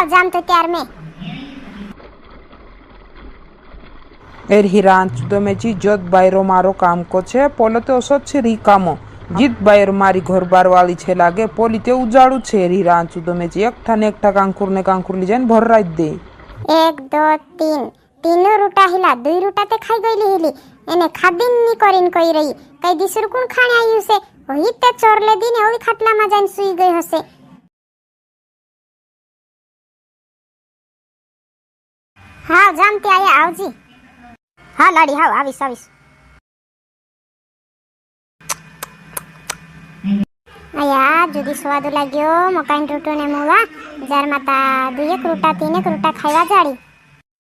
हाँ जाम तो त्यार में एर हिरांच તમે જી જોત બાયરો મારો કામ કો છે પોલો તો ઓસો છે રી કામો જીત બાયર મારી ઘર બાર વાળી છે લાગે પોલી તે ઉજાડું છે હિરાંચ તમે જી એકઠા ને એકઠા કાંકુર લી જાય ભર રાત દે 1 2 3 तीनों रूटा हिला 2 रूटा ते खाई गईली हिली एने खादीन नी करीन कई रही कई दिसर कोण खाणे आयु से होई ते चोरले दीने ओली खाटला માં જઈને સુઈ ગઈ હશે હા જામતી આયા આવજી હા લાડી હાવ આવીશ आया जुदी स्वाद लाग्यो मकाइन टूटो ने मुवा जार माता 2 1 रूटा 3 1 रूटा खावा जाड़ी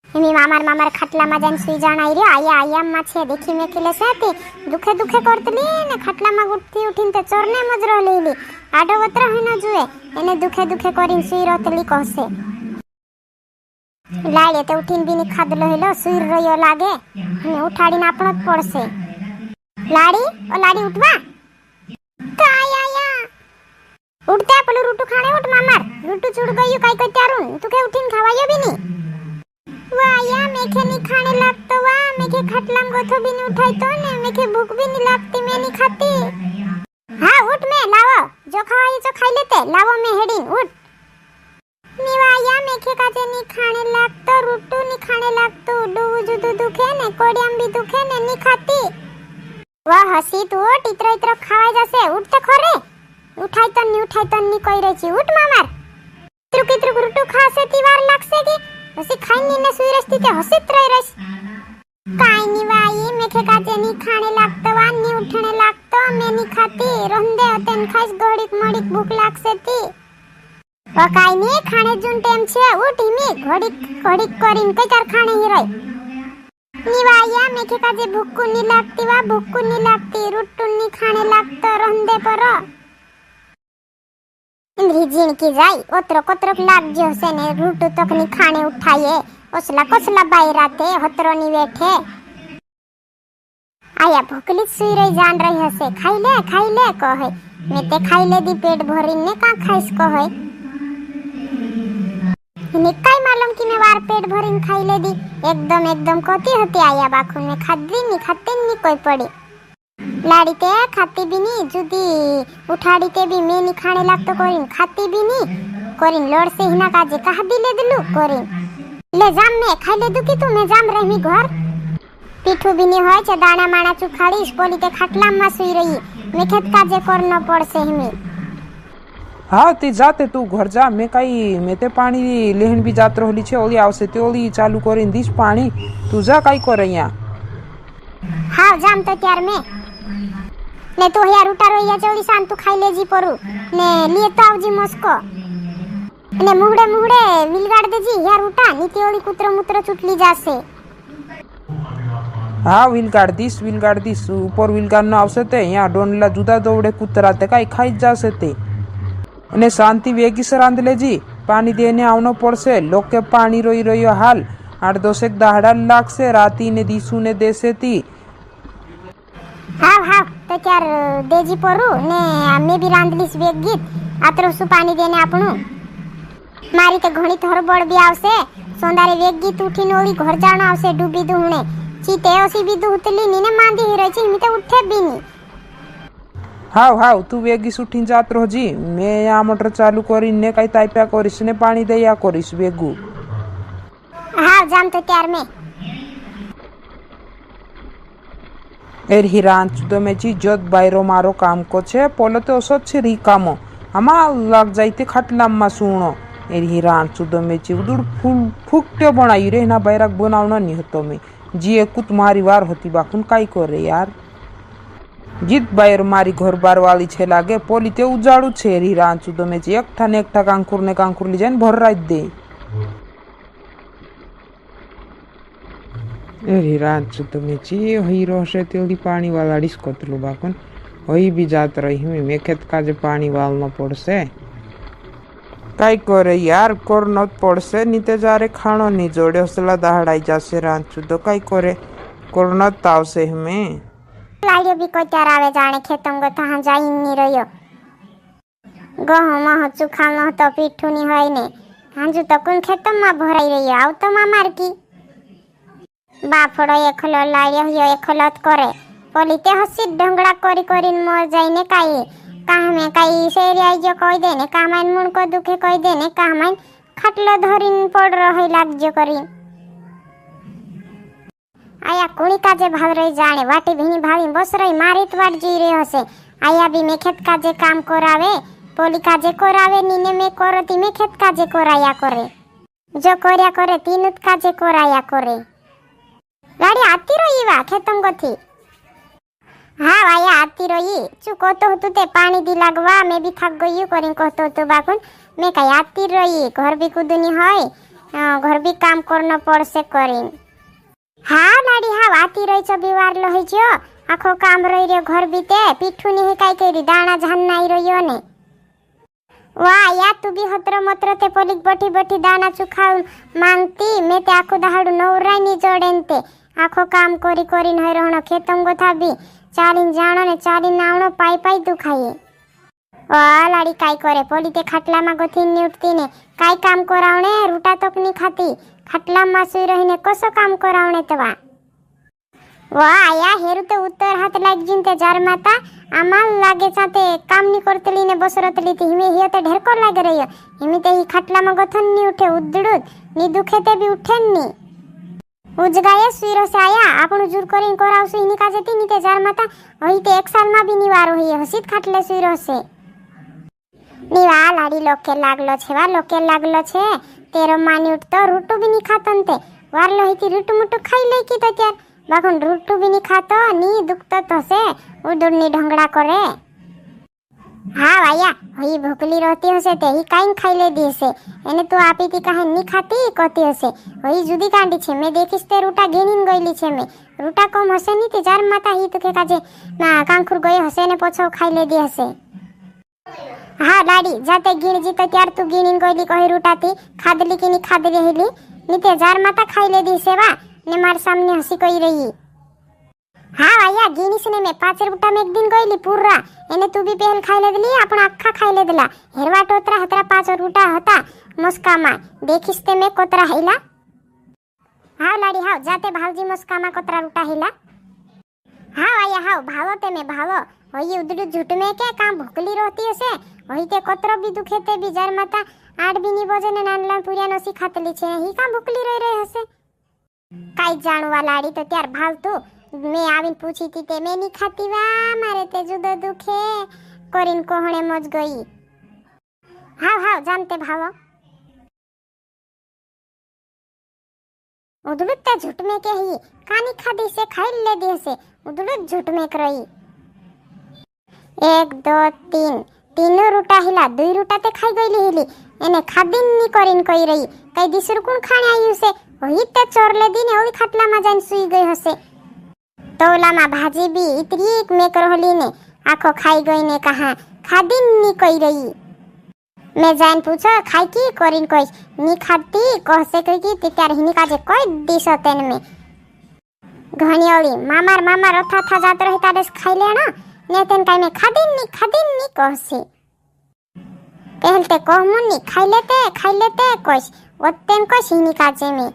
एमी मामार खाटला માં જઈને સુઈ જાણ આઈ રહ્યો આયા માં છે દેખી મે કેલે સાતે दुखे करतली ने खाटला માં ઉઠતી ઉઠીને તે ચોરને મજરો લેલી આડો વત્ર હેનો જુએ એને दुखे કરીને સુઈ રોતલી કહસે લાડે તે ઉઠીને બીની ખાદલો હેલો સુઈ રહ્યો લાગે અને ઉઠાડીને આપણો જ પડશે લાડી ઉઠવા કાયા उठता पलू रूटू खाने उठ मामार रूटू चुड़ गयो काई को त्यारून तू के उठीन खावायो भी नी वाया मेखे नी खाने लागतो वा मेखे खटलाम गोथो भी नी उठाई तो ने मेखे भूख भी नी लागती मैं नी खाती हां उठ में लावो जो खावायो तो खाई लेते लावो में हेडीन उठ नी वाया मेखे काजे नी खाने लागतो रूटू नी खाने लागतो डूव जुदू दुखे ने कोडियाम भी दुखे ने नी खाती वाह हसी तू इतरो खावाई जसे उठते खोरे उठाई तो नहीं कोई रही उठ मामार कितरू रूटू खासे तीवार लागसे की हसी खाई नी ने सुई रस्ती ते हसीत रही रस काई नी वाई मेखे काजे नी खाने लागतो वा नी उठने लागतो मैं नी खाती रंदे होतेन खाइस घड़ीक मड़ीक भूख लागसे ती वा काई नी खाने जुन टेम छे उठ हिमी घड़ीक करीन कई तार खाने ही रही नी वाया मेखे काजे भूख नी लागती वा भूख नी लागती रूटू नी खाने लागतो रंदे पर इंद्री जीण की जाई ओतरो लाग जो से ने रूटू तक नी खाने उठाए ओसला बायरा थे होतरो नी बैठे आया भूखली सुई रही जान रही हसे खाई ले कहे मैं ते खाई ले दी पेट भरी ने का खाइस कहे ने काय मालूम कि मैं वार पेट भरीन खाई ले दी एकदम कोती होती आया बाखुन में खाती नी कोई पड़ी लाड़ी ते खाती भी नी जुदी उठाड़ी ते भी मैं नी खाने लागतो कोरिन खाती भी नी कोरिन लोड से हिना काजे कहा दिले दिलू कोरिन ले जाम में खाई ले दू की तू मैं जाम रही घर पीठू भी नी होय छे दाना माना चुखाड़ीश पोली ते खाटला में सुई रही मैं खेत काजे करनो पड़से हिमी हाँ ते जाते तू घर जा मैं ते पानी लेहन भी जात रहली छे ओली आवसे ते ओली चालू करीन दीस पानी तू जा काई कर रहिया हाँ जाम तो त्यार में ने तो यार उतारो या चोली शान तू खाई लेजी परू ने लिए तो आवजी मस्को ने मुहड़े विलगाड़ देजी यार उठा नीति ओली कुतरो मुतरो चुटली जासे हाँ विलगाड़ दीस ऊपर विलगाड़ न आवसे ते या डोनला जुदा दौड़े कुतरा ते काई खाई जासे ते ने शांति वेगी से रांध लेजी पानी देने आवनो पड़से लोग के पानी रोई रहियो हाल 8-10 दाहड़ा लागसे राती ने दीसू ने देसे ती हाँ तो त्यार देजी परू ने मैं भी रांधलीस वेग गीत आतरो सु पानी देने आपणू मारी ते घणी थोर बड़ भी आवसे सोंदारे वेग गीत उठीने ओली घर जाणो आवसे डूबी दुहणे चीते ओसी भी दुहतली नी ने मांदी ही रही छी मी ते उठे भी नी हाव तू वेगी उठीने जात रहोजी मैं या मोटर चालू करीने काई ताइप्या करीस ने पानी दया करीस वेगू हाँ जाम तो त्यार में एर हिरांच તમે જી જોત બાયરો મારો કામ કો છે પોલો તો ઓસો છે રી કામો આમાં લાગ જાઈતે ખાટલામાં સુણો एर हिरांच તમે જી ઉડુડ ફૂલ ફૂકટે બનાઈ રે ના બાયરાક બનાવનો ની હતો મે જી એકુત મારી વાર હતી બાકુન કાઈ કરે યાર જીત બાયર મારી ઘર બાર વાળી છે લાગે પોલી તે ઉજાડું છે एर हिरांच તમે જી એકઠા ને એકઠા કાંકુર લી જાય ભર રાત દે हिरांच તમે જી हीरो से तेली पानी वाला डिस्कोतलू बाकुन होई भी जात रही मैं खेत काजे पानी वालनो पड़से काई करे यार करनो पड़से नीते जारे खानो नी जोड़े हसला दहाड़ाई जासे रांचू तो काई करे करनो तावसे हमें लाड़ियो भी कोई त्यार आवे जाने खेतों गो तहां जाई नी रहियो गहमा हो चुखानो तो पीठू नी होय ने હાંજુ તો કોણ ખેતરમાં ભરાઈ રહ્યો આવતો મામાર કી બાફડો એકલો લાયો એકલો જ કરે પોલી તે હસી ઢંગડા કરી કરીને મોર જઈને કાઈ કામે કાઈ શેરી આઈ ગયો કહી દે ને કામાઈ મુણકો દુખે કહી દે ને કામાઈ ખાટલો ધરીને પડ રહી લાગજો કરી આયા કુણી કાજે ભાવ રહી જાણે વાટી ભીની ભાવી બસ રહી મારી જ વાટ જોઈ રહ્યો હશે આયા બી મેં ખેત કાજે કામ કરાવે પોલી કાજે કરાવે નીને મેં કરતી મેં ખેત કાજે કરાયા કરે જો કર્યા કરે તીનું જ કાજે કરાયા કરે ગાડી આતી રહી વા ખેતંગોથી હા વાયા આતી રહી ચુ કહતો હતું તે પાણી દી લાગવા મેં બી થાક ગયું કરીને કહતો હતો બાકુન મેં કઈ આતી રહી ઘર બી કુદની હોય ઘર બી કામ કરનો પડશે કરીને હા લાડી હા આતી રહી છો બીવાર લઈ જો આખો કામ રહી રહ્યો ઘર બી તે પીઠું ની કાઈ કરી દાણા જાન નાઈ રહ્યો ને વાહ યા તું બી હત્ર મત્ર તે પોલીક બઠી બઠી દાણા ચુખાવ માંગતી મેં તે આખો દહાડું નવરાઈ ની જોડે તે આખો કામ કરી કરીને હરણો ખેતંગો થાબી ચાલીને જાણો ને ચાલીને આવણો પાઈ પાઈ દુખાઈએ વાહ લાડી કાઈ કરે પોલી તે ખાટલામાં ગોથીને ઉઠતી ને કાઈ કામ કરાવણે રૂટા તક ની ખાતી ખાટલામાં સુઈ રહીને કસો કામ કરાવણે તવા વાહ આયા હેરુ તે ઉત્તર હાથ લાગી જીન તે જાર માતા આમાં લાગે સાથે કામ ની કરતલી ને બસરતલી થી હિમે હિયો તે ઢેરકો લાગે રહ્યો હિમે તે ઈ ખાટલામાં ગોથન ની ઉઠે ઉદડુદ ની દુખે તે બી ઉઠે ની ઉજગાએ સુઈરો સે આયા આપણું જુર કરીને કરાવશું ઈની કાજે તી ની તે જાર માતા હઈ તે એક સાલમાં બી નિવારો હઈ હસીત ખાટલે સુઈરો સે નીવા લાડી લોકે લાગલો છે વા લોકે લાગલો છે તેરો માની ઉઠતો રૂટુ બી ની ખાતો ને તે વારલો હઈથી રૂટુ મુટુ ખાઈ લઈ કી તો ત્યાર બાકુન રૂટુ બી ની ખાતો ની દુખતો થશે ઉડુડ ની ઢંગડા કરે હા વાયા હઈ ભૂખલી રહેતી હશે તે હી કાઈ ખાઈ લે દી હશે એને તું આપી તી કાહે ની ખાતી કતી હશે હઈ જુદી કાંડી છે મેં દેખીશ તે રૂટા ગેનીન ગઈલી છે મેં રૂટા કોમ હશે ની તે જાર માતા હી તો કે કાજે ના કાંખુર ગયો હશે ને પોછો ખાઈ લે દી હશે હા લાડી જાતે ગીણ જીતો ત્યાર તું ગીણીન ગઈલી કહી રૂટાથી ખાદલી કે ની ખાદલી હેલી ની તે જાર માતા ખાઈ લે દી છે વા ને માર સામને હસી કઈ રહી હા વાયા ગીનીસ ને મેં 5 રૂટા મેં એક દિન ગઈલી પૂરા એને તું બી પહેલ ખાઈ લેદલી આપણા આખા ખાઈ લેદલા હેરવા ટોતરા હતરા 5 રૂટા હતા મસ્કામાં દેખીસ તે મેં કોતરા હેલા હા લાડી હા જાતે ભાવજી મસ્કામાં કોતરા રૂટા હેલા હા વાયા હા ભાવો તે મેં ભાવો હઈ ઉદડું ઝૂટ મેં કે કામ ભૂકલી રહેતી હશે હઈ તે કોતરો બી દુખે તે બી જાર માતા આડ બી ની બોજે ને નાનલા પુરિયા નસી ખાતલી છે હી કામ ભૂકલી રહી હશે કાઈ જાણવા લાડી તો ત્યાર ભાવતું મેં આવીને પૂછી તી તે મેં ની ખાતી વા મારે તે જુદો દુખે કરીને કોહણે મોજ ગઈ હાવ હાવ જાનતે ભાવો ઉદડું તે ઝૂટ મેં કે હી કાની ખાધી છે ખાઈ લે દી હશે ઉદડું ઝૂટ મેં કરઈ 1 2 3 तीनों रूटा हिला 2 रूटा ते खाई गईली हिली એને ખાદીન ની કરીને કઈ રહી કઈ દીસર કોણ ખાણે આવ્યું છે વહી તે ચોર લે દીને ઓલી ખાટલામાં જઈને સૂઈ ગઈ હશે તોલામાં ભાજી બી ઇતરી એક મેક રહલી ને આખો ખાઈ ગઈ ને કહા ખાદીન ની કઈ રહી મેં જાઈને પૂછો ખાઈ કી કરીને કોઈ ની ખાતી કહસે કઈ કી ત્યારે હિની કાજે કોઈ દીસો તેન મે ઘણી ઓલી મામાર અથા થા જાત રહી તારે ખાઈ લેણા ને તેન કાઈ મે ખાદીન ની કહસે પહેલ તે કહમુન ની ખાઈ લેતે કોઈશ વત્તેન કોઈશ હિની કાજે મે